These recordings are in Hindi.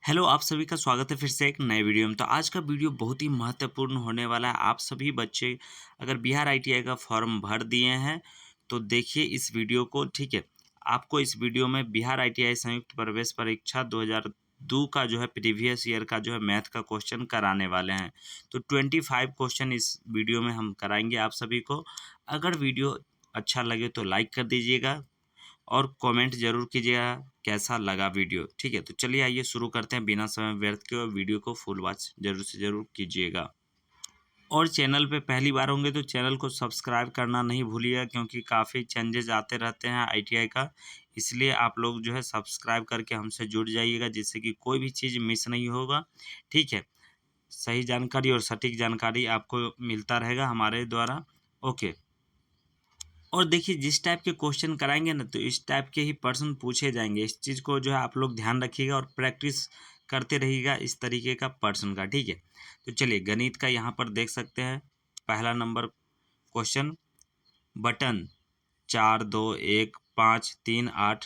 हेलो, आप सभी का स्वागत है फिर से एक नए वीडियो में। तो आज का वीडियो बहुत ही महत्वपूर्ण होने वाला है। आप सभी बच्चे अगर बिहार आईटीआई का फॉर्म भर दिए हैं तो देखिए इस वीडियो को, ठीक है। आपको इस वीडियो में बिहार आईटीआई संयुक्त प्रवेश परीक्षा 2002 का जो है प्रीवियस ईयर का जो है मैथ का क्वेश्चन कराने वाले हैं। तो 25 क्वेश्चन इस वीडियो में हम कराएंगे आप सभी को। अगर वीडियो अच्छा लगे तो लाइक कर दीजिएगा और कमेंट जरूर कीजिएगा कैसा लगा वीडियो, ठीक है। तो चलिए आइए शुरू करते हैं बिना समय व्यर्थ के, और वीडियो को फुल वॉच जरूर से जरूर कीजिएगा। और चैनल पे पहली बार होंगे तो चैनल को सब्सक्राइब करना नहीं भूलिएगा, क्योंकि काफ़ी चेंजेस आते रहते हैं आईटीआई का। इसलिए आप लोग जो है सब्सक्राइब करके हमसे जुड़ जाइएगा, जिससे कि कोई भी चीज़ मिस नहीं होगा, ठीक है। सही जानकारी और सटीक जानकारी आपको मिलता रहेगा हमारे द्वारा। ओके। और देखिए जिस टाइप के क्वेश्चन कराएंगे ना, तो इस टाइप के ही प्रश्न पूछे जाएंगे। इस चीज़ को जो है आप लोग ध्यान रखिएगा और प्रैक्टिस करते रहिएगा इस तरीके का प्रश्न का, ठीक है। तो चलिए गणित का यहाँ पर देख सकते हैं पहला नंबर क्वेश्चन। बटन 4 2 1 5 3 8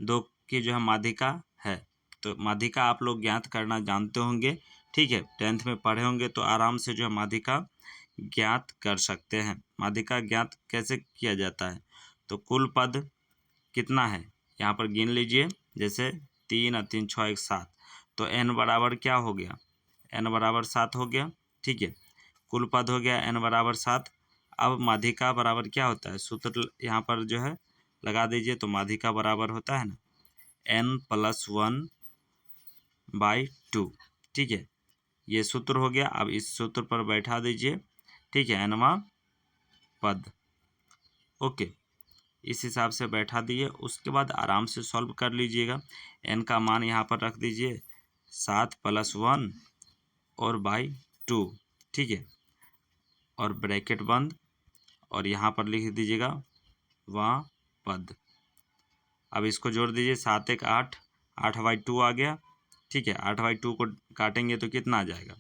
2 की जो है माध्यिका है। तो माध्यिका आप लोग ज्ञात करना जानते होंगे, ठीक है। 10th में पढ़े होंगे तो आराम से जो है माध्यिका ज्ञात कर सकते हैं। माध्यिका ज्ञात कैसे किया जाता है? तो कुल पद कितना है यहाँ पर गिन लीजिए। जैसे 3 और 3 6 1 7, तो n बराबर क्या हो गया? n बराबर 7 हो गया, ठीक है। कुल पद हो गया n बराबर 7। अब माध्यिका बराबर क्या होता है? सूत्र यहाँ पर जो है लगा दीजिए। तो माध्यिका बराबर होता है ना n+1/2, ठीक है। ये सूत्र हो गया। अब इस सूत्र पर बैठा दीजिए, ठीक है, nवां पद। ओके, इस हिसाब से बैठा दिए। उसके बाद आराम से सॉल्व कर लीजिएगा। n का मान यहाँ पर रख दीजिए 7+1 और बाई 2, ठीक है। और ब्रैकेट बंद, और यहाँ पर लिख दीजिएगा वहाँ पद। अब इसको जोड़ दीजिए। 7 1 8, 8/2 आ गया, ठीक है। 8/2 को काटेंगे तो कितना आ जाएगा?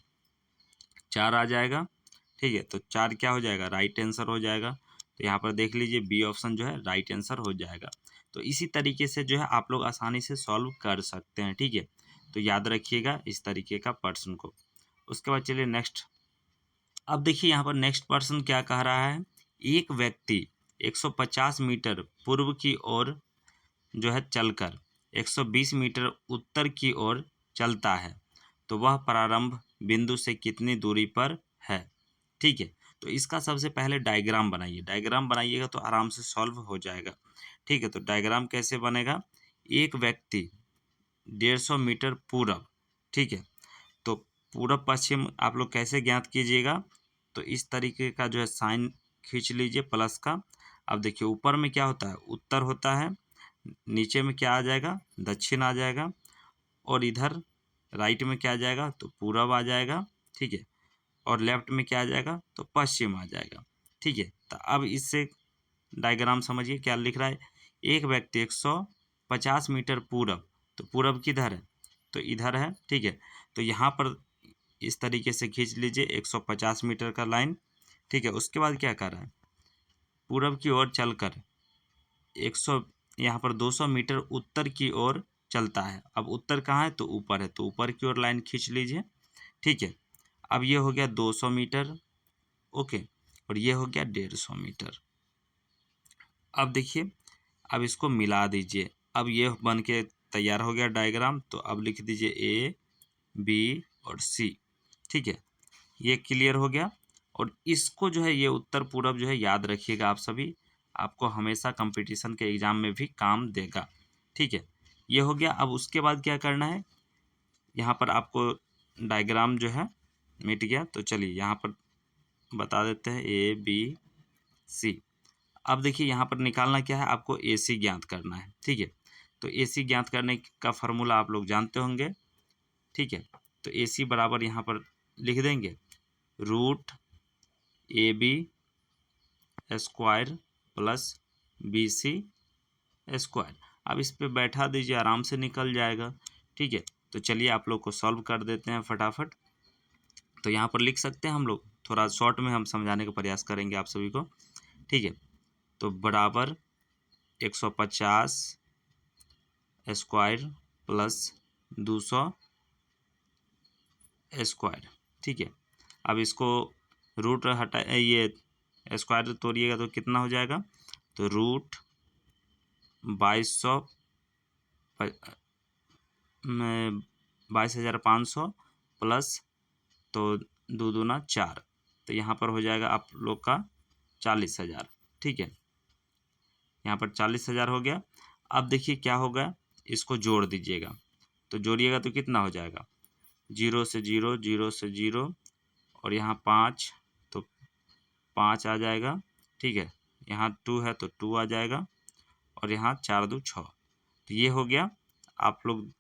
4 आ जाएगा, ठीक है। तो 4 क्या हो जाएगा? राइट आंसर हो जाएगा। तो यहाँ पर देख लीजिए बी ऑप्शन जो है राइट आंसर हो जाएगा। तो इसी तरीके से जो है आप लोग आसानी से सॉल्व कर सकते हैं, ठीक है। तो याद रखिएगा इस तरीके का प्रश्न को। उसके बाद चलिए नेक्स्ट। अब देखिए यहाँ पर नेक्स्ट प्रश्न क्या कह रहा है। एक व्यक्ति 150 मीटर पूर्व की ओर जो है चलकर 120 मीटर उत्तर की ओर चलता है, तो वह प्रारंभ बिंदु से कितनी दूरी पर है, ठीक है। तो इसका सबसे पहले डायग्राम बनाइए। डायग्राम बनाइएगा तो आराम से सॉल्व हो जाएगा, ठीक है। तो डायग्राम कैसे बनेगा? एक व्यक्ति 150 मीटर पूरब, ठीक है। तो पूरब पश्चिम आप लोग कैसे ज्ञात कीजिएगा? तो इस तरीके का जो है साइन खींच लीजिए प्लस का। अब देखिए ऊपर में क्या होता है? उत्तर होता है। नीचे में क्या आ जाएगा? दक्षिण आ जाएगा। और इधर राइट में क्या आ जाएगा? तो पूरब आ जाएगा, ठीक है। और लेफ्ट में क्या आ जाएगा? तो पश्चिम आ जाएगा, ठीक है। तो अब इससे डायग्राम समझिए क्या लिख रहा है। एक व्यक्ति 150 मीटर पूरब, तो पूरब किधर है? तो इधर है, ठीक है। तो यहाँ पर इस तरीके से खींच लीजिए 150 मीटर का लाइन, ठीक है। उसके बाद क्या कर रहा है? पूरब की ओर चलकर 100, यहाँ पर 200 मीटर उत्तर की ओर चलता है। अब उत्तर कहाँ है? तो ऊपर है, तो ऊपर की ओर लाइन खींच लीजिए, ठीक है। अब ये हो गया 200 मीटर, ओके। और ये हो गया 150 मीटर। अब देखिए, अब इसको मिला दीजिए। अब ये बन के तैयार हो गया डायग्राम। तो अब लिख दीजिए ए बी और सी, ठीक है। ये क्लियर हो गया। और इसको जो है ये उत्तर पूरब जो है याद रखिएगा आप सभी। आपको हमेशा कंपटीशन के एग्ज़ाम में भी काम देगा, ठीक है। ये हो गया। अब उसके बाद क्या करना है? यहाँ पर आपको डायग्राम जो है मिट गया। तो चलिए यहाँ पर बता देते हैं ए बी सी। अब देखिए यहाँ पर निकालना क्या है? आपको ए सी ज्ञात करना है, ठीक है। तो ए सी ज्ञात करने का फार्मूला आप लोग जानते होंगे, ठीक है। तो ए सी बराबर यहाँ पर लिख देंगे √AB² प्लस BC²। अब इस पे बैठा दीजिए, आराम से निकल जाएगा, ठीक है। तो चलिए आप लोग को सॉल्व कर देते हैं फटाफट। तो यहाँ पर लिख सकते हैं हम लोग, थोड़ा शॉर्ट में हम समझाने का प्रयास करेंगे आप सभी को, ठीक है। तो बराबर 150 स्क्वायर प्लस 200 स्क्वायर। ठीक है, अब इसको रूट हटा, ये स्क्वायर तोड़िएगा तो कितना हो जाएगा, तो रूट 22,500 प्लस, तो 2 दूना 4, तो यहाँ पर हो जाएगा आप लोग का 40,000। ठीक है, यहाँ पर 40,000 हो गया। अब देखिए क्या होगा, इसको जोड़ दीजिएगा, तो जोड़िएगा तो कितना हो जाएगा, 0 से 0, 0 से 0, और यहाँ 5, तो 5 आ जाएगा। ठीक है, यहाँ 2 है तो 2 आ जाएगा, और यहाँ 4 2 6, तो ये हो गया। आप लोग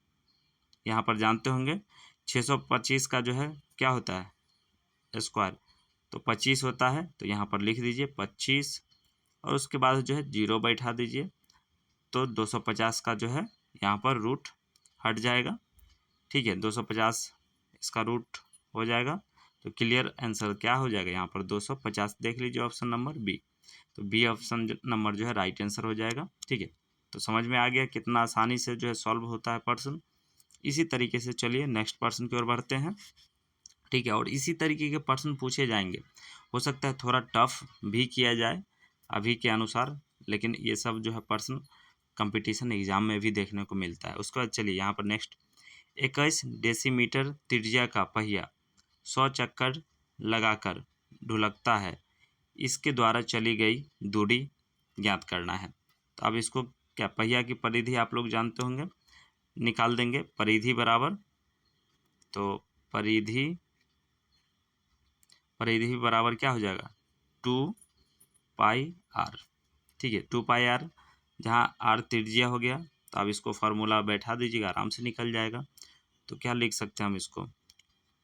यहाँ पर जानते होंगे 625 का जो है क्या होता है स्क्वायर, तो 25 होता है, तो यहाँ पर लिख दीजिए 25, और उसके बाद जो है 0 बैठा दीजिए, तो 250 का जो है यहाँ पर रूट हट जाएगा। ठीक है, 250 इसका रूट हो जाएगा, तो क्लियर आंसर क्या हो जाएगा, यहाँ पर 250 देख लीजिए, ऑप्शन नंबर बी। तो बी ऑप्शन नंबर जो है राइट आंसर हो जाएगा। ठीक है, तो समझ में आ गया कितना आसानी से जो है सॉल्व होता है प्रश्न। इसी तरीके से चलिए नेक्स्ट प्रश्न की ओर बढ़ते हैं। ठीक है, और इसी तरीके के प्रश्न पूछे जाएंगे, हो सकता है थोड़ा टफ भी किया जाए अभी के अनुसार, लेकिन ये सब जो है प्रश्न कंपटीशन एग्जाम में भी देखने को मिलता है। उसके बाद चलिए यहाँ पर नेक्स्ट, 21 डेसीमीटर त्रिज्या का पहिया 100 चक्कर लगाकर ढुलकता है, इसके द्वारा चली गई दूरी ज्ञात करना है। तो अब इसको क्या, पहिया की परिधि आप लोग जानते होंगे, निकाल देंगे। परिधि बराबर, तो परिधि बराबर क्या हो जाएगा, 2πr। ठीक है, 2πr, जहाँ r त्रिज्या हो गया, तो अब इसको फार्मूला बैठा दीजिएगा, आराम से निकल जाएगा। तो क्या लिख सकते हैं हम इसको,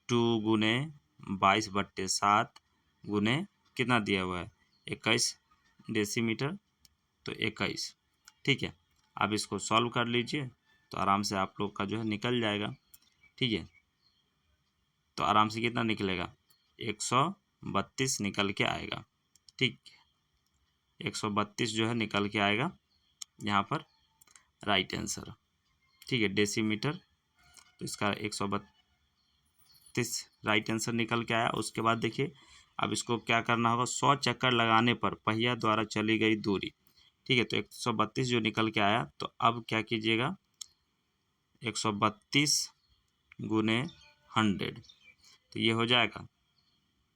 2 गुने 22/7 गुने कितना दिया हुआ है 21 डेसीमीटर, तो 21। ठीक है, अब इसको सॉल्व कर लीजिए, तो आराम से आप लोग का जो है निकल जाएगा। ठीक है, तो आराम से कितना निकलेगा, 132 निकल के आएगा। ठीक, 132 जो है निकल के आएगा यहाँ पर राइट आंसर। ठीक है, डेसीमीटर, तो इसका 132 राइट आंसर निकल के आया। उसके बाद देखिए अब इसको क्या करना होगा, 100 चक्कर लगाने पर पहिया द्वारा चली गई दूरी। ठीक है, तो 132 जो निकल के आया, तो अब क्या कीजिएगा, 132 गुने 100, तो ये हो जाएगा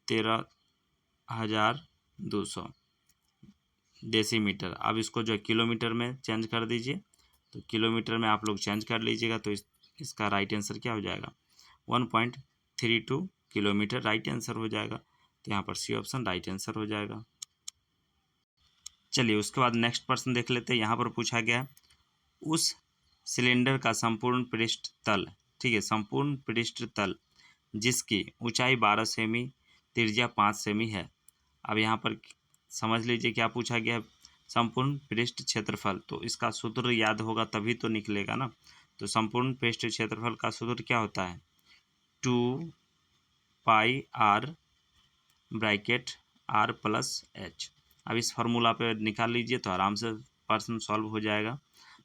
13,200 डेसीमीटर। अब इसको जो है किलोमीटर में चेंज कर दीजिए, तो किलोमीटर में आप लोग चेंज कर लीजिएगा, तो इसका राइट आंसर क्या हो जाएगा, 1.32 किलोमीटर राइट आंसर हो जाएगा। तो यहाँ पर सी ऑप्शन राइट आंसर हो जाएगा। चलिए उसके बाद नेक्स्ट प्रश्न देख लेते हैं। यहाँ पर पूछा गया है, उस सिलेंडर का संपूर्ण पृष्ठ तल, ठीक है, संपूर्ण पृष्ठ तल जिसकी ऊंचाई 12 सेमी, त्रिज्या 5 सेमी है। अब यहाँ पर समझ लीजिए क्या पूछा गया है, संपूर्ण पृष्ठ क्षेत्रफल, तो इसका सूत्र याद होगा तभी तो निकलेगा ना। तो संपूर्ण पृष्ठ क्षेत्रफल का सूत्र क्या होता है, 2πr bracket r plus h। अब इस फार्मूला पे निकाल लीजिए, तो आराम से प्रश्न सॉल्व हो जाएगा।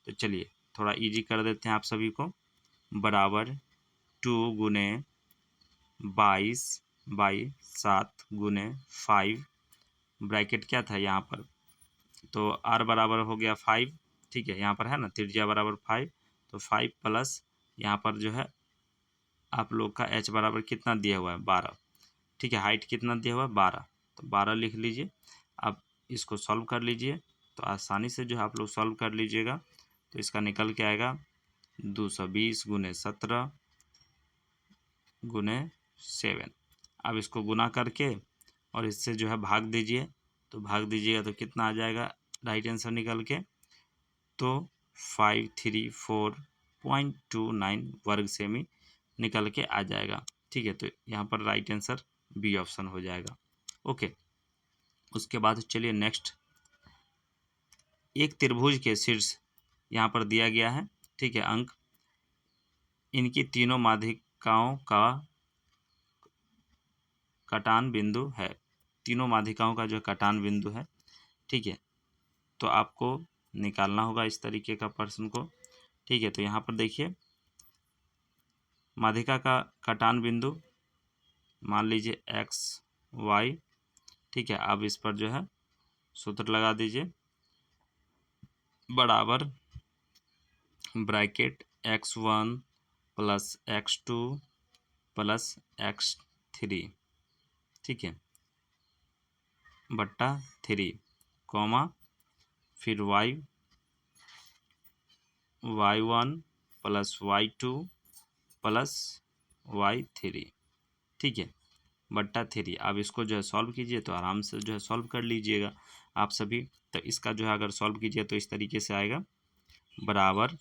तो चलिए थोड़ा इजी कर देते हैं आप सभी को, बराबर 2 गुने 22/7 गुने 5, ब्रैकेट क्या था यहाँ पर, तो r बराबर हो गया 5। ठीक है, यहाँ पर है ना त्रिज्या बराबर 5, तो 5 प्लस यहाँ पर जो है आप लोग का h बराबर कितना दिया हुआ है 12। ठीक है, हाइट कितना दिया हुआ है 12, तो 12 लिख लीजिए। अब इसको सॉल्व कर लीजिए, तो आसानी से जो है आप लोग सॉल्व कर लीजिएगा, तो इसका निकल के आएगा 220 गुने 17 गुने 7। अब इसको गुना करके और इससे जो है भाग दीजिए, तो भाग दीजिएगा तो कितना आ जाएगा राइट आंसर निकल के, तो 534.29 वर्ग सेमी निकल के आ जाएगा। ठीक है, तो यहाँ पर राइट आंसर बी ऑप्शन हो जाएगा। ओके, उसके बाद चलिए नेक्स्ट, एक त्रिभुज के शीर्ष यहाँ पर दिया गया है। ठीक है, अंक, इनकी तीनों माध्यिकाओं का कटान बिंदु है, तीनों माध्यिकाओं का जो कटान बिंदु है। ठीक है, तो आपको निकालना होगा इस तरीके का प्रश्न को। ठीक है, तो यहाँ पर देखिए माध्यिका का कटान बिंदु मान लीजिए एक्स वाई, ठीक है। अब इस पर जो है सूत्र लगा दीजिए, बराबर bracket x1 plus x2 plus x3, ठीक है, बट्टा 3, कॉमा फिर y1 plus y2 plus y3, ठीक है, बट्टा 3। अब इसको जो है सॉल्व कीजिए तो आराम से जो है सॉल्व कर लीजिएगा आप सभी। तो इसका जो है अगर सॉल्व कीजिए तो इस तरीके से आएगा, बराबर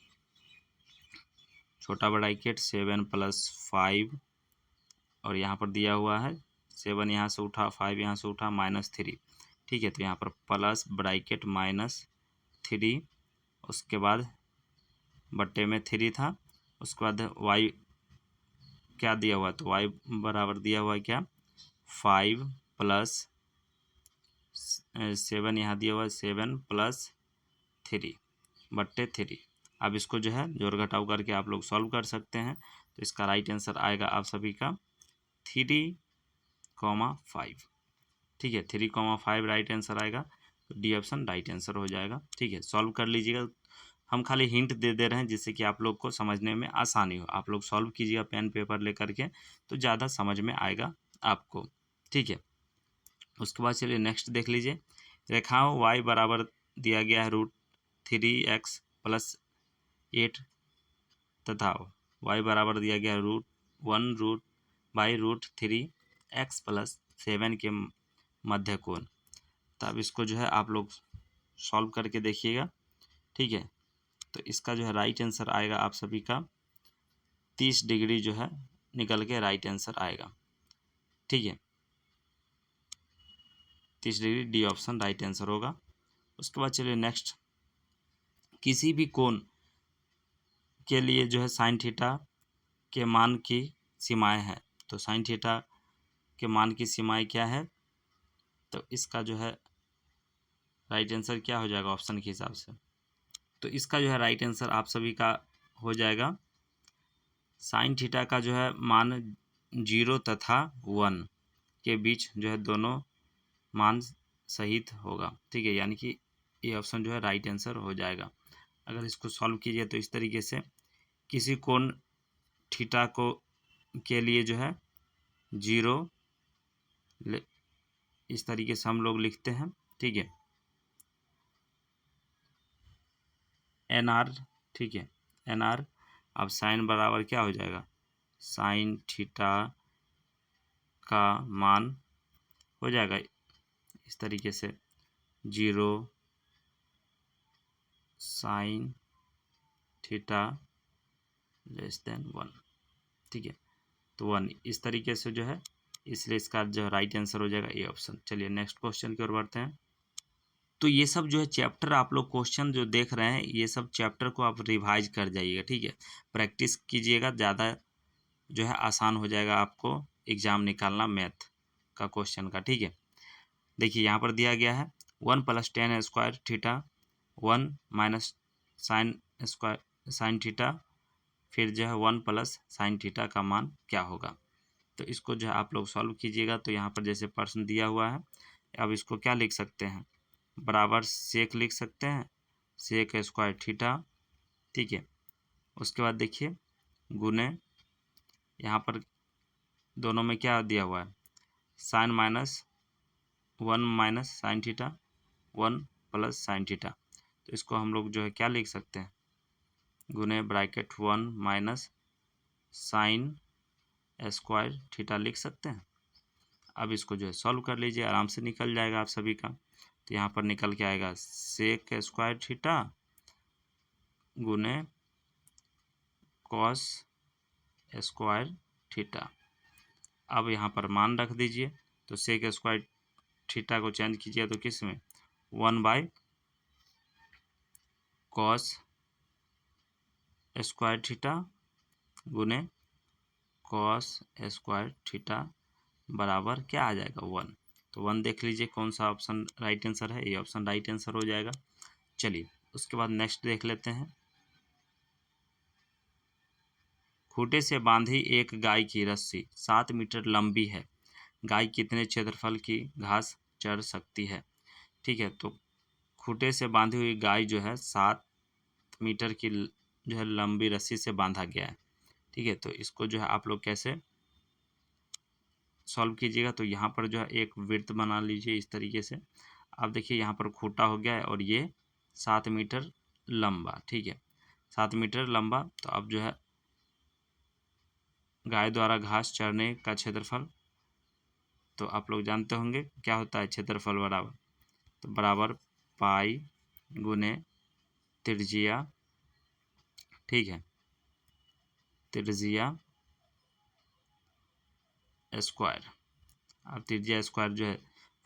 छोटा ब्रैकेट 7 प्लस 5, और यहाँ पर दिया हुआ है 7 यहाँ से उठा, 5 यहाँ से उठा, -3, ठीक है। तो यहाँ पर प्लस ब्रैकेट -3, उसके बाद बट्टे में 3 था, उसके बाद y क्या दिया हुआ है, तो y बराबर दिया हुआ है क्या, 5 प्लस 7, यहाँ दिया हुआ है 7 प्लस 3 बट्टे 3। अब इसको जो है जोड़ घटाव करके आप लोग सॉल्व कर सकते हैं। तो इसका राइट आंसर आएगा आप सभी का 3,5, ठीक है, 3,5 राइट आंसर आएगा। तो डी ऑप्शन राइट आंसर हो जाएगा, ठीक है। सॉल्व कर लीजिएगा, हम खाली हिंट दे रहे हैं जिससे कि आप लोग को समझने में आसानी हो। आप लोग सॉल्व कीजिएगा पेन पेपर लेकर के, तो ज़्यादा समझ में आएगा आपको, ठीक है। उसके बाद चलिए नेक्स्ट देख लीजिए, रेखाओं y बराबर दिया गया है √3x प्लस 8 तथा y बराबर दिया गया है √1/√3x प्लस 7 के मध्य कोण। तो अब इसको जो है आप लोग सॉल्व करके देखिएगा, ठीक है। तो इसका जो है राइट आंसर आएगा आप सभी का 30 डिग्री जो है निकल के राइट आंसर आएगा, ठीक है, 30 degree, D option right answer होगा। उसके बाद चलिए नेक्स्ट, किसी भी कोण के लिए जो है साइन थीटा के मान की सीमाएं हैं। तो साइन थीटा के मान की सीमाएं क्या है, तो इसका जो है राइट आंसर क्या हो जाएगा ऑप्शन के हिसाब से, तो इसका जो है राइट आंसर आप सभी का हो जाएगा, साइन थीटा का जो है मान 0 तथा 1 के बीच जो है दोनों मान सहित होगा, ठीक है, यानी कि ये ऑप्शन जो है राइट आंसर हो जाएगा। अगर इसको सॉल्व कीजिए तो इस तरीके से, किसी कोण थीटा को के लिए जो है 0, इस तरीके से हम लोग लिखते हैं, ठीक है, NR, ठीक है, NR। अब साइन बराबर क्या हो जाएगा, साइन थीटा का मान हो जाएगा इस तरीके से 0 साइन थीटा <1, ठीक है, तो 1 इस तरीके से जो है, इसलिए इसका जो राइट आंसर हो जाएगा ए ऑप्शन। चलिए नेक्स्ट क्वेश्चन की ओर बढ़ते हैं। तो ये सब जो है चैप्टर आप लोग क्वेश्चन जो देख रहे हैं, ये सब चैप्टर को आप रिवाइज कर जाइएगा, ठीक है, प्रैक्टिस कीजिएगा, ज़्यादा जो है आसान हो जाएगा आपको एग्ज़ाम निकालना मैथ का क्वेश्चन का, ठीक है। देखिए यहाँ पर दिया गया है 1 + tan square theta 1 minus sine square sine theta, फिर जो है 1 प्लस साइन थीटा का मान क्या होगा। तो इसको जो है आप लोग सॉल्व कीजिएगा। तो यहाँ पर जैसे प्रश्न दिया हुआ है, अब इसको क्या लिख सकते हैं, बराबर सेक लिख सकते हैं, सेक स्क्वायर थीटा, ठीक है। उसके बाद देखिए गुने, यहाँ पर दोनों में क्या दिया हुआ है, sine -1 minus sine theta 1 plus sine theta. तो इसको हम लोग जो है क्या लिख सकते हैं, गुने bracket 1 minus sine square theta लिख सकते हैं। अब इसको जो है सॉल्व कर लीजिए, आराम से निकल जाएगा आप सभी का। तो यहाँ पर निकल के आएगा सेक स्क्वायर थीटा गुने कॉस स्क्वायर थीटा। अब यहाँ पर मान रख दीजिए, तो सेक स्क्वायर थीटा को चेंज कीजिए तो किस में, 1/कॉस स्क्वायर थीटा गुने कॉस स्क्वायर थीटा बराबर क्या आ जाएगा 1। तो 1 देख लीजिए कौन सा ऑप्शन राइट आंसर है, ये ऑप्शन राइट आंसर हो जाएगा। चलिए उसके बाद नेक्स्ट देख लेते हैं। खूंटे से बांधी एक गाय की रस्सी 7 मीटर लंबी है गाय कितने क्षेत्रफल की घास चर सकती है। ठीक है, तो खूंटे से बांधी हुई गाय जो है 7 मीटर की जो है लंबी रस्सी से बांधा गया है। ठीक है, तो इसको जो है आप लोग कैसे सॉल्व कीजिएगा, तो यहाँ पर जो है एक वृत्त बना लीजिए इस तरीके से। अब देखिए यहाँ पर खूंटा हो गया है और ये 7 मीटर लंबा। ठीक है, 7 मीटर लंबा। तो अब जो है गाय द्वारा घास चरने का क्षेत्रफल, तो आप लोग जानते होंगे क्या होता है क्षेत्रफल बराबर, तो बराबर पाई गुने त्रिज्या। ठीक है, त्रिज्या स्क्वायर। अब त्रिज्या स्क्वायर जो है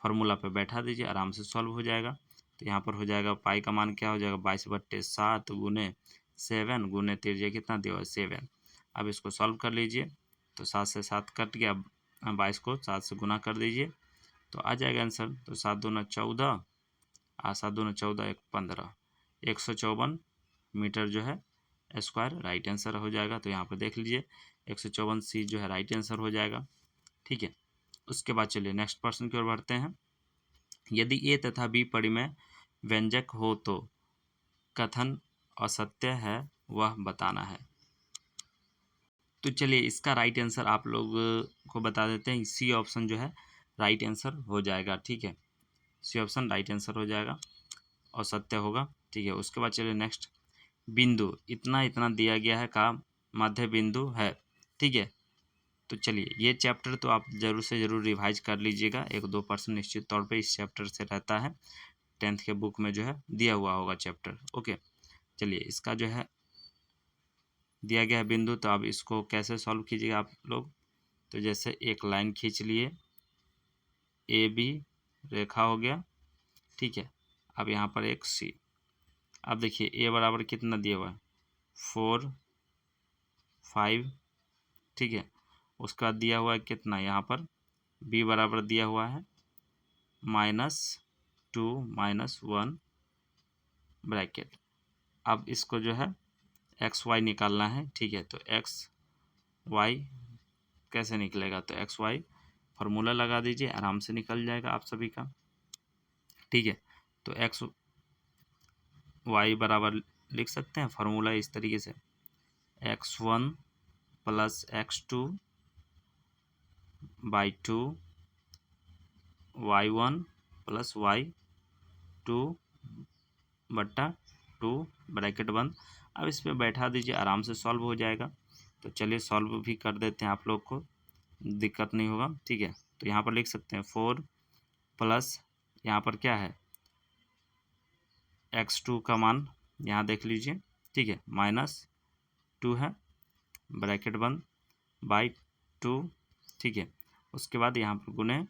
फार्मूला पे बैठा दीजिए, आराम से सॉल्व हो जाएगा। तो यहाँ पर हो जाएगा पाई का मान क्या हो जाएगा 22/7 गुने 7 गुने त्रिज्या कितना दिया हुआ है 7। अब इसको सॉल्व कर लीजिए, तो 7 से 7 कट गया। 22 को 7 से गुना कर दीजिए तो आ जाएगा आंसर। तो 7 दूना 14 और 7 दूना 14 1 15, 154 मीटर जो है स्क्वायर राइट आंसर हो जाएगा। तो यहाँ पर देख लीजिए 154 सी जो है राइट आंसर हो जाएगा। ठीक है, उसके बाद चलिए नेक्स्ट प्रश्न की ओर बढ़ते हैं। यदि ए तथा बी परिमेय व्यंजक हो तो कथन असत्य है वह बताना है। तो चलिए इसका राइट आंसर आप लोग को बता देते हैं। सी ऑप्शन जो है राइट आंसर हो जाएगा। ठीक है, सी ऑप्शन राइट आंसर हो जाएगा और सत्य होगा। ठीक है, उसके बाद चलिए नेक्स्ट, बिंदु इतना इतना दिया गया है का मध्य बिंदु है। ठीक है, तो चलिए ये चैप्टर तो आप जरूर से ज़रूर रिवाइज कर लीजिएगा। 1-2% निश्चित तौर पे इस चैप्टर से रहता है, 10th के बुक में जो है दिया हुआ होगा चैप्टर। ओके, चलिए इसका जो है दिया गया है बिंदु, तो अब इसको कैसे सॉल्व कीजिएगा आप लोग। तो जैसे एक लाइन खींच लिए, ए बी रेखा हो गया। ठीक है, अब यहाँ पर एक सी। अब देखिए ए बराबर कितना दिया हुआ है 4 5। ठीक है, उसका बाद दिया हुआ है कितना यहाँ पर, बी बराबर दिया हुआ है -2 -1 ब्रैकेट। अब इसको जो है एक्स वाई निकालना है। ठीक है, तो एक्स वाई कैसे निकलेगा, तो एक्स वाई फार्मूला लगा दीजिए, आराम से निकल जाएगा आप सभी का। ठीक है, तो एक्स वाई बराबर लिख सकते हैं फार्मूला इस तरीके से, x1 + x2 / 2 y1 + y2/2 bracket बंद। अब इस पर बैठा दीजिए, आराम से सॉल्व हो जाएगा। तो चलिए सॉल्व भी कर देते हैं, आप लोग को दिक्कत नहीं होगा। ठीक है, तो यहाँ पर लिख सकते हैं 4 प्लस यहाँ पर क्या है x2 का मान यहाँ देख लीजिए। ठीक है, -2 है ब्रैकेट बंद /2। ठीक है, उसके बाद यहाँ पर गुने,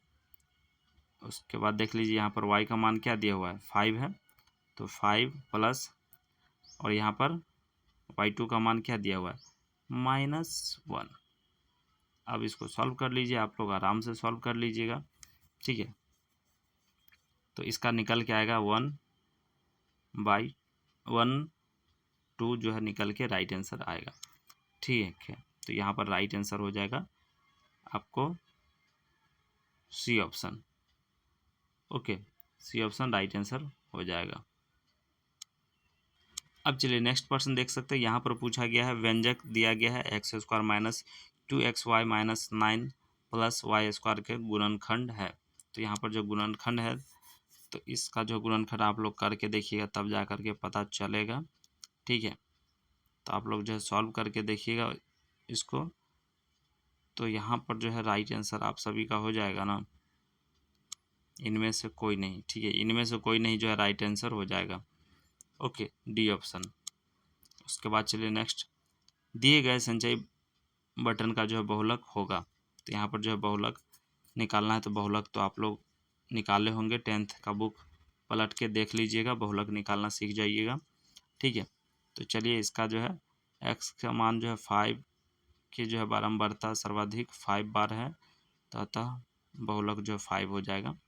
उसके बाद देख लीजिए यहाँ पर y का मान क्या दिया हुआ है 5 है, तो 5 प्लस और यहाँ पर y2 का मान क्या दिया हुआ है -1। अब इसको सॉल्व कर लीजिए, आप लोग आराम से सॉल्व कर लीजिएगा। ठीक है, तो इसका निकल के आएगा 1/2 जो है निकल के राइट आंसर आएगा। ठीक है, तो यहाँ पर राइट आंसर हो जाएगा आपको C option. Okay, C option right answer हो जाएगा। अब चलिए नेक्स्ट प्रश्न देख सकते हैं। यहाँ पर पूछा गया है व्यंजक दिया गया है x² - 2xy - 9 + y² के गुणनखंड है। तो यहाँ पर जो गुणनखंड है, तो इसका जो गुणनखंड आप लोग करके देखिएगा तब जा करके पता चलेगा। ठीक है, तो आप लोग जो है सॉल्व करके देखिएगा इसको। तो यहाँ पर जो है राइट आंसर आप सभी का हो जाएगा ना, इनमें से कोई नहीं। ठीक है, इनमें से कोई नहीं जो है राइट आंसर हो जाएगा। Okay, D option. उसके बाद चलिए नेक्स्ट, दिए गए संचयी बटन का जो है बहुलक होगा। तो यहाँ पर जो है बहुलक निकालना है, तो बहुलक तो आप लोग निकाले होंगे, 10th का बुक पलट के देख लीजिएगा, बहुलक निकालना सीख जाइएगा। ठीक है, तो चलिए इसका जो है x का मान जो है 5 की जो है बारंबारता सर्वाधिक 5 बार है, तो अतः बहुलक जो है 5 हो जाएगा।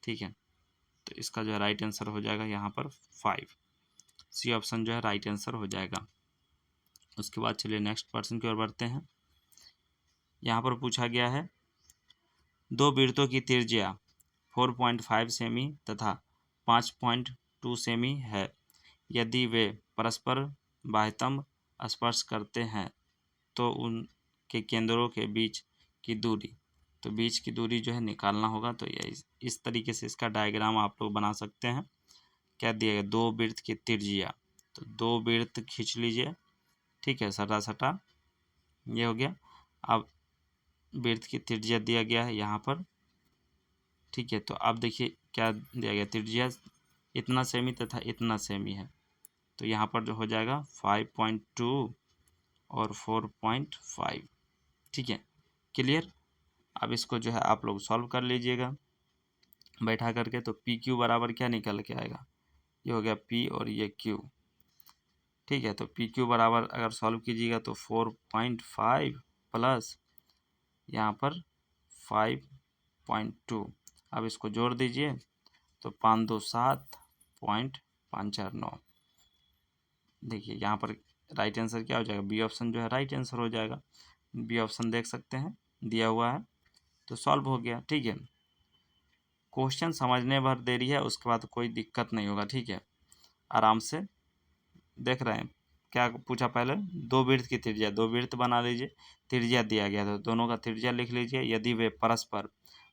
ठीक है, तो इसका जो है राइट आंसर हो जाएगा यहाँ पर 5। सी ऑप्शन जो है राइट आंसर हो जाएगा। उसके बाद चलिए नेक्स्ट प्रश्न की ओर बढ़ते हैं। यहाँ पर पूछा गया है दो वृत्तों की त्रिज्या 4.5 सेमी तथा 5.2 सेमी है। यदि वे परस्पर बाह्यतम स्पर्श करते हैं तो उनके केंद्रों के बीच की दूरी, तो बीच की दूरी जो है निकालना होगा। तो ये इस तरीके से इसका डायग्राम आप लोग बना सकते हैं। क्या दिया गया, दो वृत्त की त्रिज्या, तो दो वृत्त खींच लीजिए, ठीक है, सटा सटा, ये हो गया। अब वृत्त की त्रिज्या दिया गया है यहाँ पर, ठीक है। तो अब देखिए क्या दिया गया, त्रिज्या इतना सेमी तथा इतना सेमी है, तो यहाँ पर जो हो जाएगा 5.2 और 4.5, ठीक है, क्लियर। अब इसको जो है आप लोग सॉल्व कर लीजिएगा बैठा करके। तो पी क्यू बराबर क्या निकल के आएगा, ये हो गया पी और ये क्यू, ठीक है। तो पी क्यू बराबर अगर सॉल्व कीजिएगा तो 4.5 प्लस यहाँ पर 5.2, अब इसको जोड़ दीजिए तो 527.549। देखिए यहाँ पर राइट आंसर क्या हो जाएगा, बी ऑप्शन जो है राइट आंसर हो जाएगा। बी ऑप्शन देख सकते हैं दिया हुआ है, तो सॉल्व हो गया, ठीक है। क्वेश्चन समझने भर देरी है, उसके बाद कोई दिक्कत नहीं होगा, ठीक है, आराम से देख रहे हैं। क्या पूछा पहले, दो वृत्त की त्रिज्या, दो वृत्त बना लीजिए, त्रिज्या दिया गया था, दोनों का त्रिज्या लिख लीजिए। यदि वे परस्पर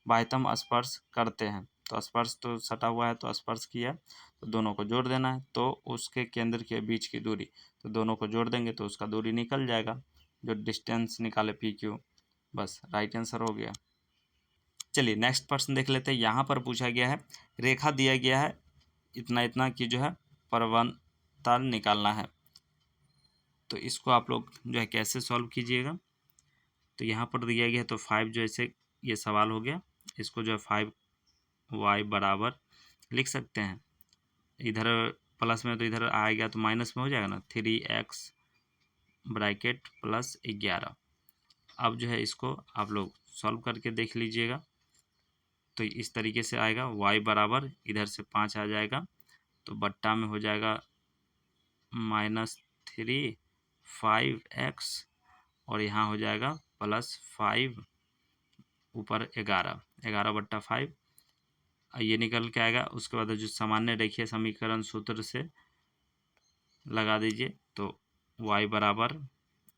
बाह्यतम स्पर्श करते हैं, तो स्पर्श तो सटा हुआ है तो स्पर्श किया, तो दोनों को जोड़ देना है। तो उसके केंद्र के बीच की दूरी, तो दोनों को जोड़ देंगे तो उसका दूरी निकल जाएगा, जो डिस्टेंस निकाले पी क्यू, बस राइट आंसर हो गया। चलिए नेक्स्ट प्रश्न देख लेते हैं। यहाँ पर पूछा गया है, रेखा दिया गया है इतना इतना की जो है परवलता निकालना है, तो इसको आप लोग जो है कैसे सॉल्व कीजिएगा। तो यहाँ पर दिया गया है तो 5 जो ऐसे ये सवाल हो गया, इसको जो है 5y बराबर लिख सकते हैं, इधर प्लस में तो इधर आएगा तो माइनस में हो जाएगा ना, 3x ब्रैकेट प्लस 11। अब जो है इसको आप लोग सॉल्व करके देख लीजिएगा, तो इस तरीके से आएगा, y बराबर इधर से 5 आ जाएगा, तो बट्टा में हो जाएगा -3 5x, और यहाँ हो जाएगा +5 ऊपर 11 बट्टा 5, ये निकल के आएगा। उसके बाद जो सामान्य रेखीय समीकरण सूत्र से लगा दीजिए, तो y बराबर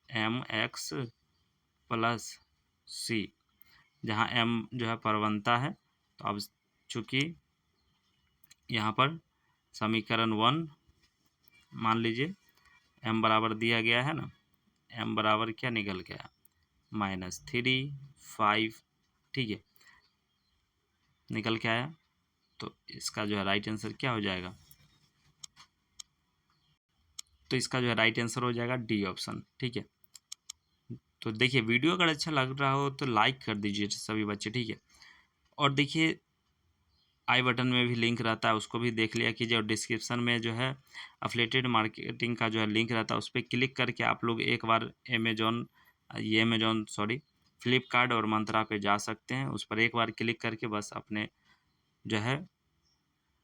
mx प्लस c, जहाँ m जो है परवलता है, तो अब चूँकि यहाँ पर समीकरण 1 मान लीजिए m बराबर दिया गया है ना, m बराबर क्या निकल गया, -3 5, ठीक है, निकल के आया। तो इसका जो है राइट आंसर क्या हो जाएगा, तो इसका जो है राइट आंसर हो जाएगा डी ऑप्शन, ठीक है। तो देखिए वीडियो अगर अच्छा लग रहा हो तो लाइक कर दीजिए सभी बच्चे, ठीक है। और देखिए आई बटन में भी लिंक रहता है, उसको भी देख लिया कीजिए, और डिस्क्रिप्शन में जो है एफिलिएटेड मार्केटिंग का जो है लिंक रहता है, उस पर क्लिक करके आप लोग एक बार अमेजॉन फ्लिपकार्ट और मंत्रा पे जा सकते हैं। उस पर एक बार क्लिक करके बस अपने जो है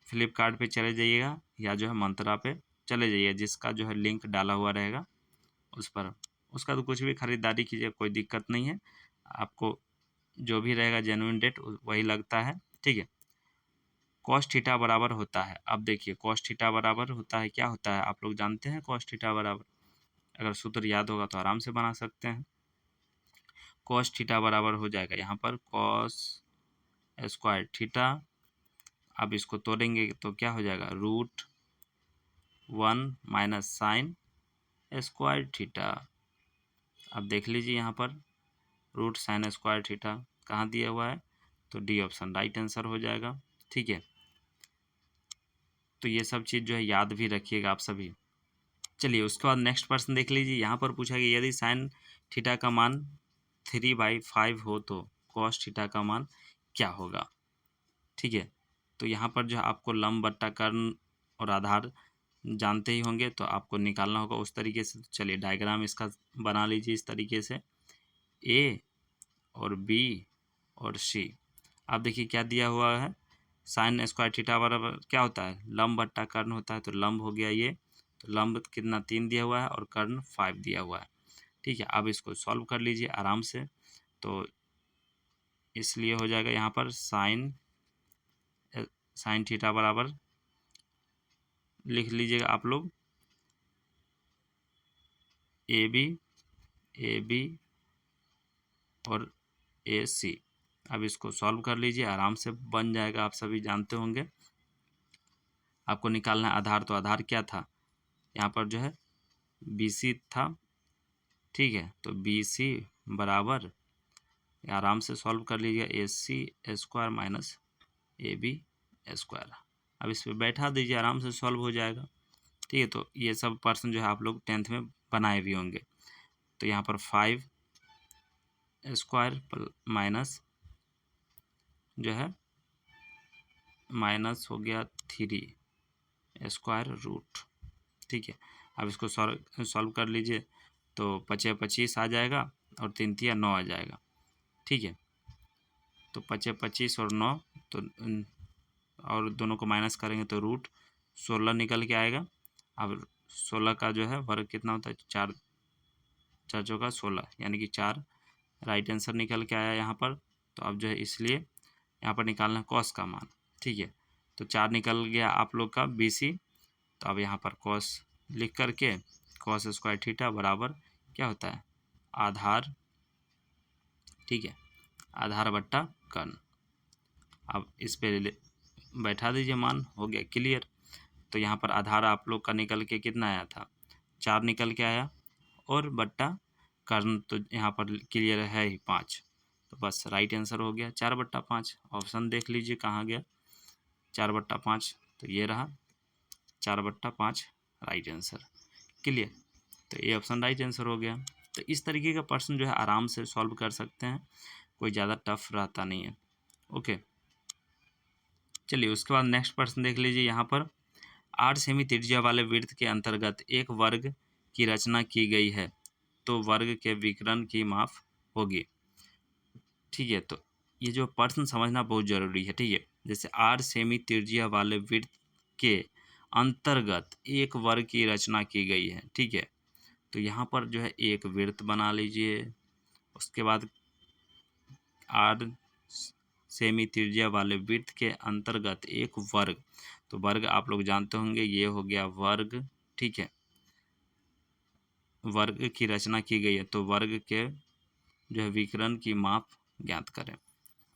फ्लिपकार्ट पे चले जाइएगा या जो है मंत्रा पे चले जाइए, जिसका जो है लिंक डाला हुआ रहेगा उस पर, उसका तो कुछ भी ख़रीदारी कीजिए, कोई दिक्कत नहीं है, आपको जो भी रहेगा जेन्युइन रेट वही लगता है, ठीक है। कॉस थीटा बराबर होता है, अब देखिए कॉस थीटा बराबर होता है, क्या होता है आप लोग जानते हैं। कॉस थीटा बराबर अगर सूत्र याद होगा तो आराम से बना सकते हैं। कॉस थीटा बराबर हो जाएगा यहाँ पर कॉस स्क्वायर थीटा, अब इसको तोड़ेंगे तो क्या हो जाएगा, √1 माइनस साइन स्क्वायर थीटा। अब देख लीजिए यहाँ पर रूट साइन स्क्वायर थीटा कहाँ दिया हुआ है, तो डी ऑप्शन राइट आंसर हो जाएगा, ठीक है। तो ये सब चीज़ जो है याद भी रखिएगा आप सभी। चलिए उसके बाद नेक्स्ट प्रश्न देख लीजिए। यहाँ पर पूछा गया यदि साइन थीटा का मान 3/5 हो तो कॉस थीटा का मान क्या होगा, ठीक है। तो यहाँ पर जो है आपको लंब बट्टा कर्ण और आधार जानते ही होंगे, तो आपको निकालना होगा उस तरीके से। तो चलिए डायग्राम इसका बना लीजिए इस तरीके से, ए और बी और सी। अब देखिए क्या दिया हुआ है, साइन स्क्वायर थीटा बराबर क्या होता है, लंब बट्टा कर्ण होता है, तो लंब हो गया ये, तो लंब कितना 3 दिया हुआ है और कर्ण 5 दिया हुआ है, ठीक है। अब इसको सॉल्व कर लीजिए आराम से। तो इसलिए हो जाएगा यहाँ पर साइन थीटा बराबर लिख लीजिएगा आप लोग ए बी और ए सी। अब इसको सॉल्व कर लीजिए, आराम से बन जाएगा। आप सभी जानते होंगे आपको निकालना है आधार। तो आधार क्या था यहाँ पर जो है बी सी था, ठीक है। तो बी सी बराबर आराम से सॉल्व कर लीजिएगा A C square minus A B square. अब इस पर बैठा दीजिए, आराम से सॉल्व हो जाएगा, ठीक है। तो ये सब पर्सन जो है आप लोग 10th में बनाए भी होंगे। तो यहाँ पर 5 स्क्वायर माइनस जो है माइनस हो गया 3 स्क्वायर रूट, ठीक है। अब इसको सॉल्व कर लीजिए तो 5 25 आ जाएगा और 3 3 9 आ जाएगा, ठीक है। तो 5 25 और 9 तो और दोनों को माइनस करेंगे तो रूट 16 निकल के आएगा। अब 16 का जो है वर्ग कितना होता है 4 4 चौका 16 यानी कि 4 राइट आंसर निकल के आया यहाँ पर। तो अब जो है इसलिए यहाँ पर निकालना कॉस का मान, ठीक है। तो 4 निकल गया आप लोग का बी सी। तो अब यहाँ पर कॉस लिख करके कॉस स्क्वायर थीटा बराबर क्या होता है आधार, ठीक है, आधार बट्टा कर्ण। अब इस पे बैठा दीजिए, मान हो गया क्लियर। तो यहाँ पर आधार आप लोग का निकल के कितना आया था 4 निकल के आया और बट्टा कर्ण तो यहाँ पर क्लियर है ही 5। तो बस राइट आंसर हो गया 4/5। ऑप्शन देख लीजिए कहाँ गया 4/5, तो ये रहा 4/5 राइट आंसर, क्लियर। तो ये ऑप्शन राइट आंसर हो गया। तो इस तरीके का प्रश्न जो है आराम से सॉल्व कर सकते हैं, कोई ज़्यादा टफ रहता नहीं है। ओके, चलिए उसके बाद नेक्स्ट प्रश्न देख लीजिए। यहाँ पर 8 सेमी त्रिज्या वाले वृत्त के अंतर्गत एक वर्ग की रचना की गई है, तो वर्ग के विकर्ण की माप होगी, ठीक है। तो ये जो प्रश्न समझना बहुत जरूरी है, ठीक है। जैसे 8 सेमी त्रिज्या वाले वृत्त के अंतर्गत एक वर्ग की रचना की गई है, ठीक है। तो यहाँ पर जो है एक वृत्त बना लीजिए, उसके बाद 8 सेमी त्रिज्या वाले वृत्त के अंतर्गत एक वर्ग। तो वर्ग आप लोग जानते होंगे, ये हो गया वर्ग, ठीक है। वर्ग की रचना की गई है तो वर्ग के जो है विकर्ण की माप ज्ञात करें।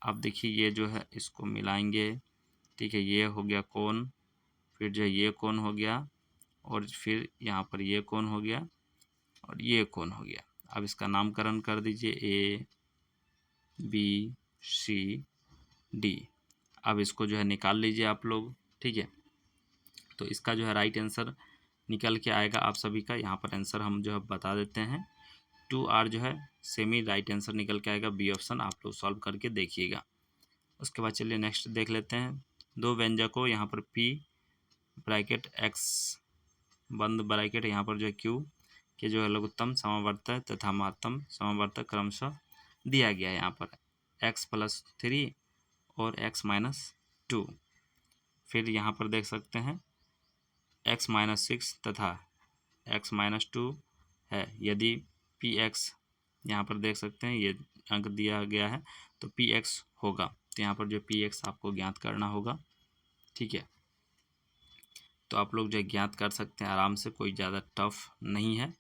अब देखिए ये जो है इसको मिलाएंगे, ठीक है। ये हो गया कोण, फिर जो है ये कोण हो गया और फिर यहाँ पर ये कोण हो गया और ये कोण हो गया। अब इसका नामकरण कर दीजिए ए बी सी डी। अब इसको जो है निकाल लीजिए आप लोग, ठीक है। तो इसका जो है राइट आंसर निकल के आएगा आप सभी का। यहाँ पर आंसर हम जो है बता देते हैं 2R जो है सेमी राइट आंसर निकल के आएगा, बी ऑप्शन आप लोग सॉल्व करके देखिएगा। उसके बाद चलिए नेक्स्ट देख लेते हैं। दो व्यंजकों यहाँ पर P ब्रैकेट X बंद ब्रैकेट यहाँ पर जो है Q के जो है लघुत्तम समावर्तक तथा महत्तम समावर्तक क्रमशः दिया गया है। यहाँ पर x+3 और x-2। फिर यहाँ पर देख सकते हैं x-6 तथा x-2 है। यदि Px यहाँ पर देख सकते हैं ये अंक दिया गया है तो Px होगा। तो यहाँ पर जो Px आपको ज्ञात करना होगा, ठीक है। तो आप लोग जो है ज्ञात कर सकते हैं आराम से, कोई ज़्यादा टफ नहीं है,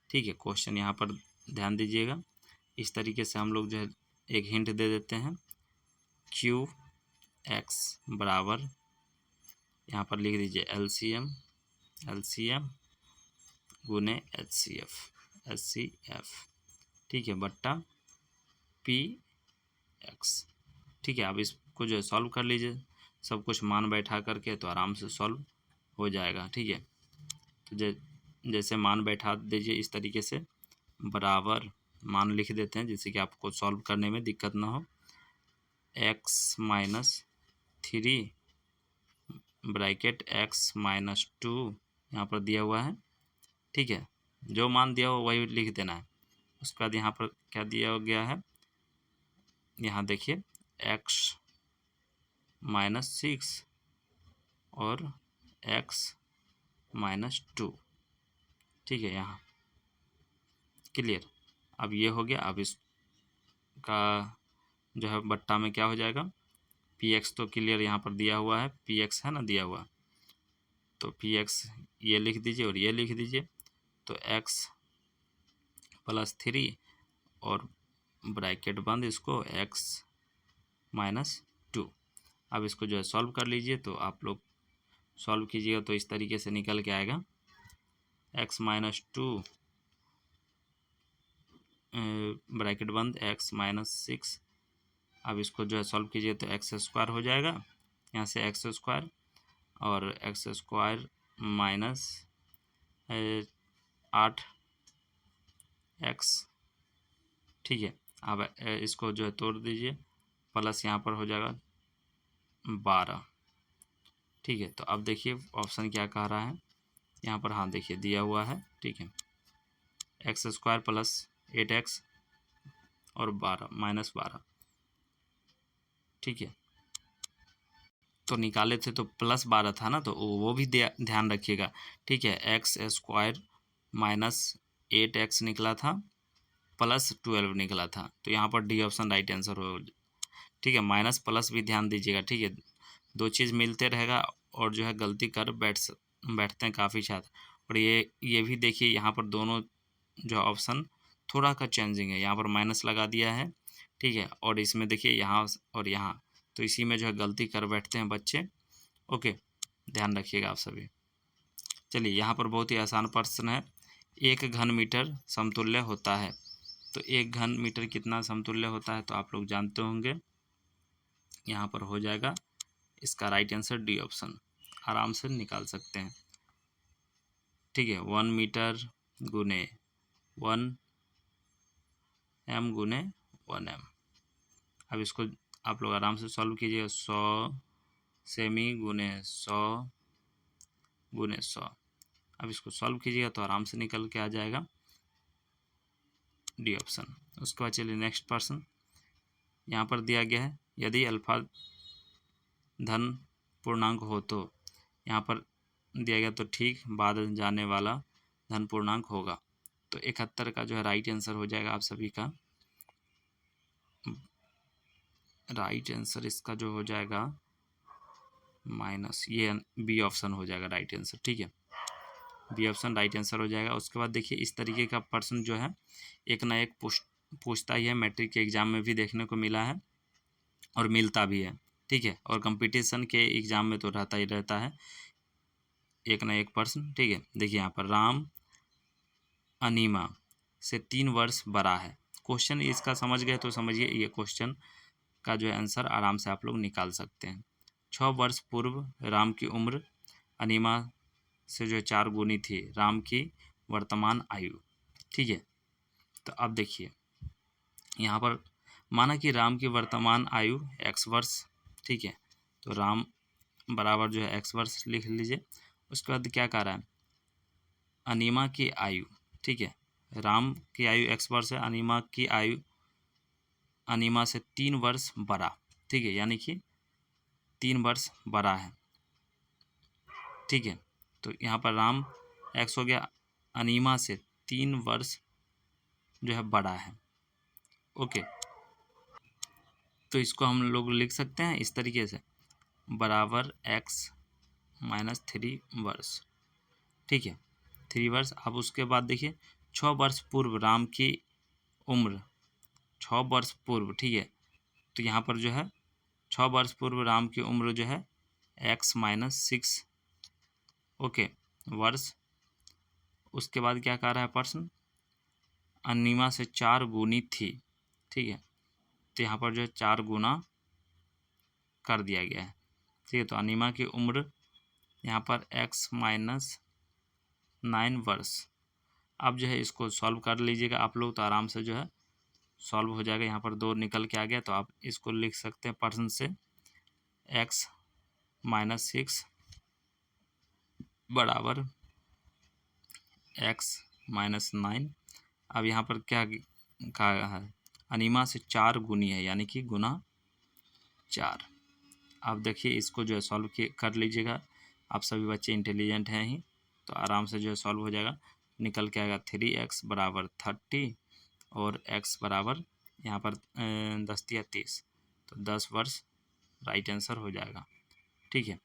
ठीक है। क्वेश्चन यहाँ पर ध्यान दीजिएगा। इस तरीके से हम लोग जो है एक हिंट दे देते हैं Qx बराबर यहाँ पर लिख दीजिए LCM गुने HCF, ठीक है, बट्टा Px, ठीक है। अब इसको जो है सॉल्व कर लीजिए, सब कुछ मान बैठा करके, तो आराम से सॉल्व हो जाएगा, ठीक है। तो जैसे मान बैठा दीजिए इस तरीके से बराबर मान लिख देते हैं जिससे कि आपको सॉल्व करने में दिक्कत ना हो। x-3 ब्रैकेट x-2 यहाँ पर दिया हुआ है, ठीक है। जो मान दिया हो वही लिख देना है। उसके बाद यहाँ पर क्या दिया गया है, यहाँ देखिए x-6 और x-2, ठीक है, यहाँ क्लियर। अब ये हो गया। अब इसका जो है बट्टा में क्या हो जाएगा, पी एक्स तो क्लियर यहाँ पर दिया हुआ है, पी एक्स है ना दिया हुआ, तो पी एक्स ये लिख दीजिए और ये लिख दीजिए। तो एक्स प्लस 3 और ब्रैकेट बंद इसको एक्स माइनस 2। अब इसको जो है सॉल्व कर लीजिए, तो आप लोग सॉल्व कीजिएगा तो इस तरीके से निकल के आएगा एक्स माइनस 2 ब्रैकेट बंद एक्स माइनस 6। अब इसको जो है सॉल्व कीजिए तो एक्स स्क्वायर हो जाएगा, यहाँ से एक्स स्क्वायर और एक्स स्क्वायर माइनस 8 एक्स, ठीक है। अब इसको जो है तोड़ दीजिए, प्लस यहाँ पर हो जाएगा 12, ठीक है। तो अब देखिए ऑप्शन क्या कह रहा है यहाँ पर, हाँ देखिए दिया हुआ है, ठीक है, एक्स स्क्वायर प्लस 8x और 12 माइनस 12, ठीक है। तो निकाले थे तो प्लस 12 था ना, तो वो भी ध्यान रखिएगा, ठीक है। एक्स स्क्वायर माइनस 8x निकला था, प्लस 12 निकला था, तो यहाँ पर डी ऑप्शन राइट आंसर हो, ठीक है। माइनस प्लस भी ध्यान दीजिएगा, ठीक है, दो चीज़ मिलते रहेगा और जो है गलती कर बैठते हैं काफ़ी छात्र। और ये भी देखिए यहाँ पर दोनों जो ऑप्शन थोड़ा का चेंजिंग है, यहाँ पर माइनस लगा दिया है, ठीक है, और इसमें देखिए यहाँ और यहाँ, तो इसी में जो है गलती कर बैठते हैं बच्चे। ओके, ध्यान रखिएगा आप सभी। चलिए यहाँ पर बहुत ही आसान प्रश्न है, 1 घन मीटर समतुल्य होता है। तो 1 घन मीटर कितना समतुल्य होता है, तो आप लोग जानते होंगे, यहाँ पर हो जाएगा इसका राइट आंसर डी ऑप्शन, आराम से निकाल सकते हैं, ठीक है। 1 मीटर गुने 1 m गुने 1m। अब इसको आप लोग आराम से सॉल्व कीजिए, 100 सेमी गुने 100 गुने 100। अब इसको सॉल्व कीजिएगा तो आराम से निकल के आ जाएगा डी ऑप्शन। उसके बाद चलिए नेक्स्ट प्रश्न, यहाँ पर दिया गया है, यदि अल्फा धन पूर्णांक हो तो यहाँ पर दिया गया, तो ठीक बाद जाने वाला धन पूर्णांक होगा। तो 71 का जो है राइट आंसर हो जाएगा आप सभी का, राइट आंसर इसका जो हो जाएगा माइनस, ये बी ऑप्शन हो जाएगा राइट आंसर, ठीक है, बी ऑप्शन राइट आंसर हो जाएगा। उसके बाद देखिए इस तरीके का प्रश्न जो है एक ना एक पूछता ही है, मैट्रिक के एग्जाम में भी देखने को मिला है और मिलता भी है, ठीक है, और कंपटीशन के एग्जाम में तो रहता ही रहता है एक ना एक प्रश्न, ठीक है। देखिए यहाँ पर राम अनीमा से 3 वर्ष बड़ा है। क्वेश्चन इसका समझ गए तो समझिए, ये क्वेश्चन का जो है आंसर आराम से आप लोग निकाल सकते हैं। 6 वर्ष पूर्व राम की उम्र अनीमा से जो 4 गुनी थी राम की वर्तमान आयु, ठीक है। तो अब देखिए यहाँ पर माना कि राम की वर्तमान आयु x वर्ष, ठीक है, तो राम बराबर जो है x वर्ष लिख लीजिए। उसके बाद क्या कह रहा है, अनीमा की आयु, ठीक है, राम की आयु x वर्ष है, अनीमा की आयु अनीमा से 3 वर्ष बड़ा, ठीक है, यानी कि 3 वर्ष बड़ा है, ठीक है। तो यहाँ पर राम x हो गया, अनीमा से 3 वर्ष जो है बड़ा है, ओके। तो इसको हम लोग लिख सकते हैं इस तरीके से, बराबर x माइनस 3 वर्ष, ठीक है, 3 वर्ष। अब उसके बाद देखिए 6 वर्ष पूर्व राम की उम्र, 6 वर्ष पूर्व, ठीक है, तो यहाँ पर जो है 6 वर्ष पूर्व राम की उम्र जो है x माइनस 6, ओके, वर्ष। उसके बाद क्या कह रहा है प्रश्न, अनिमा से 4 गुनी थी, ठीक है, तो यहाँ पर जो है 4 गुना कर दिया गया है, ठीक है। तो अनिमा की उम्र यहाँ पर x माइनस 9 वर्ष। अब जो है इसको सॉल्व कर लीजिएगा आप लोग, तो आराम से जो है सॉल्व हो जाएगा। यहाँ पर 2 निकल के आ गया, तो आप इसको लिख सकते हैं प्रश्न से, x माइनस 6 बराबर x माइनस 9। अब यहाँ पर क्या कहा है, अनिमा से 4 गुनी है, यानी कि गुना 4। अब देखिए इसको जो है सॉल्व कर लीजिएगा, आप सभी बच्चे इंटेलिजेंट हैं ही, तो आराम से जो है सॉल्व हो जाएगा, निकल के आएगा 3x बराबर 30 और x बराबर यहाँ पर 10 या 30, तो 10 वर्ष राइट आंसर हो जाएगा। ठीक है,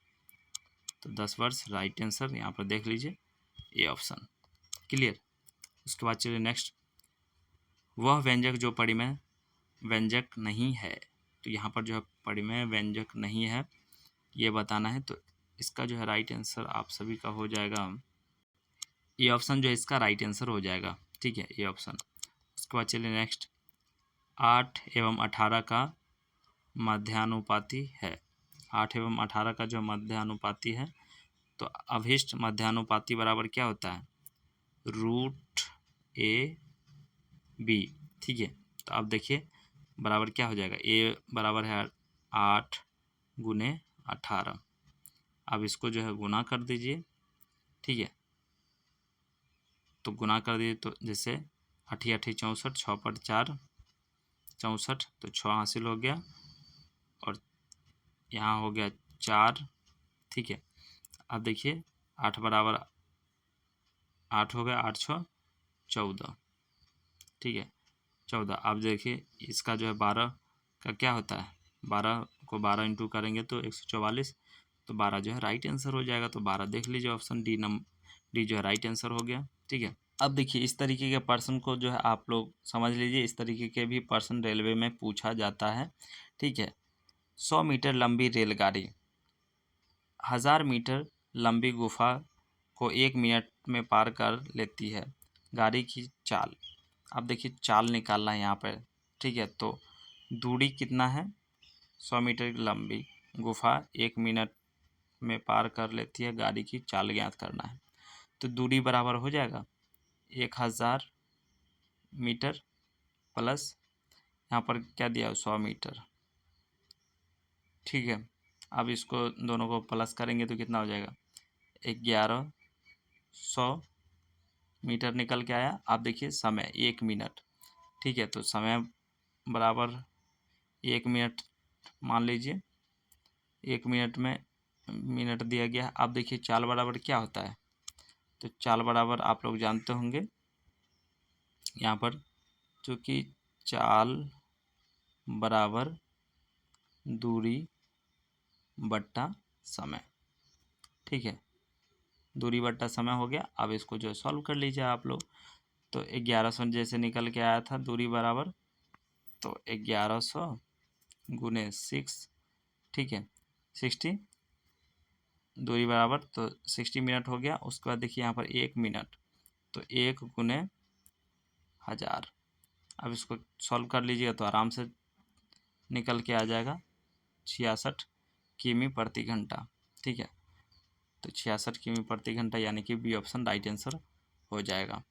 तो 10 वर्ष राइट आंसर यहाँ पर देख लीजिए, ए ऑप्शन। क्लियर। उसके बाद चलिए नेक्स्ट, वह व्यंजक जो पड़ी में व्यंजक नहीं है, तो यहाँ पर जो है पड़ी में व्यंजक नहीं है ये बताना है। तो इसका जो है राइट आंसर आप सभी का हो जाएगा, ये ऑप्शन जो है इसका राइट आंसर हो जाएगा। ठीक है, ये ऑप्शन। उसके बाद चलिए नेक्स्ट, 8 एवं 18 का मध्यानुपाती है। 8 एवं 18 का जो मध्यानुपाती है, तो अभिष्ट मध्यानुपाती बराबर क्या होता है, √a/b। ठीक है, तो अब देखिए बराबर क्या हो जाएगा, a बराबर है 8 × 18। अब इसको जो है गुना कर दीजिए। ठीक है, तो गुना कर दीजिए, तो जैसे 8 8 64, 6 पर 4 64, तो 6 हासिल हो गया और यहाँ हो गया 4। ठीक है, अब देखिए 8 बराबर 8 हो गया, 8 6 14। ठीक है, 14। अब देखिए इसका जो है 12 का क्या होता है, 12 को 12 इंटू करेंगे तो 144, तो 12 जो है राइट आंसर हो जाएगा। तो 12 देख लीजिए ऑप्शन डी जो है राइट आंसर हो गया। ठीक है, अब देखिए इस तरीके के पर्सन को जो है आप लोग समझ लीजिए, इस तरीके के भी पर्सन रेलवे में पूछा जाता है। ठीक है, 100 मीटर लंबी रेलगाड़ी 1000 मीटर लंबी गुफा को 1 मिनट में पार कर लेती है। गाड़ी की चाल, अब देखिए चाल निकालना है यहाँ पर। ठीक है, तो दूरी कितना है, 100 मीटर लंबी गुफा 1 मिनट में पार कर लेती है, गाड़ी की चाल ज्ञात करना है। तो दूरी बराबर हो जाएगा 1000 मीटर प्लस यहाँ पर क्या दिया 100 मीटर। ठीक है, अब इसको दोनों को प्लस करेंगे तो कितना हो जाएगा, 1100 मीटर निकल के आया। आप देखिए समय 1 मिनट। ठीक है, तो समय बराबर 1 मिनट मान लीजिए, 1 मिनट में मिनट दिया गया। अब देखिए चाल बराबर क्या होता है, तो चाल बराबर आप लोग जानते होंगे यहाँ पर, चूँकि चाल बराबर दूरी बट्टा समय। ठीक है, दूरी बट्टा समय हो गया। अब इसको जो सॉल्व कर लीजिए आप लोग, तो 1100 जैसे निकल के आया था दूरी बराबर, तो 1100 × 6। ठीक है, 60 दूरी बराबर, तो 60 मिनट हो गया। उसके बाद देखिए यहाँ पर 1 मिनट, तो 1 × 1000। अब इसको सॉल्व कर लीजिएगा तो आराम से निकल के आ जाएगा 66 किमी प्रति घंटा। ठीक है, तो 66 किमी प्रति घंटा, यानी कि बी ऑप्शन राइट आंसर हो जाएगा।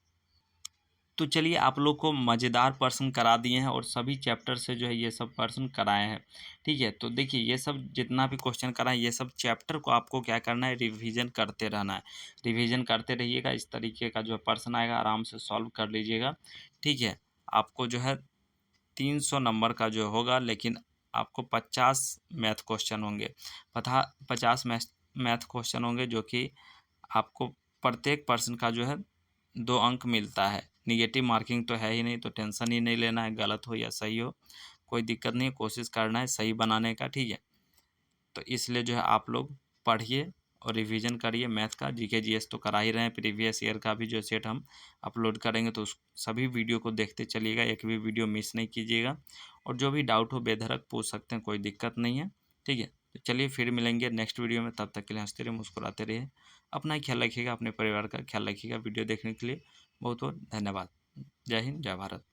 तो चलिए आप लोग को मज़ेदार प्रश्न करा दिए हैं और सभी चैप्टर से जो है ये सब प्रश्न कराए हैं। ठीक है, तो देखिए ये सब जितना भी क्वेश्चन कराए, ये सब चैप्टर को आपको क्या करना है, रिवीजन करते रहना है। रिवीजन करते रहिएगा, इस तरीके का जो है प्रश्न आएगा आराम से सॉल्व कर लीजिएगा। ठीक है, आपको जो है 300 नंबर का जो होगा, लेकिन आपको 50 मैथ क्वेश्चन होंगे, 50 मैथ क्वेश्चन होंगे, जो कि आपको प्रत्येक पर्सन का जो है 2 अंक मिलता है। निगेटिव मार्किंग तो है ही नहीं, तो टेंशन ही नहीं लेना है, गलत हो या सही हो कोई दिक्कत नहीं है, कोशिश करना है सही बनाने का। ठीक है, तो इसलिए जो है आप लोग पढ़िए और रिवीजन करिए मैथ का। जीके जीएस तो करा ही रहे हैं, प्रीवियस ईयर का भी जो सेट हम अपलोड करेंगे, तो उस सभी वीडियो को देखते चलिएगा, एक भी वीडियो मिस नहीं कीजिएगा। और जो भी डाउट हो बेधड़क पूछ सकते हैं, कोई दिक्कत नहीं है। ठीक है, तो चलिए फिर मिलेंगे नेक्स्ट वीडियो में, तब तक के लिए हंसते रहिए, मुस्कुराते रहिए, अपना ही ख्याल रखिएगा, अपने परिवार का ख्याल रखिएगा। वीडियो देखने के लिए बहुत बहुत धन्यवाद। जय हिंद, जय भारत।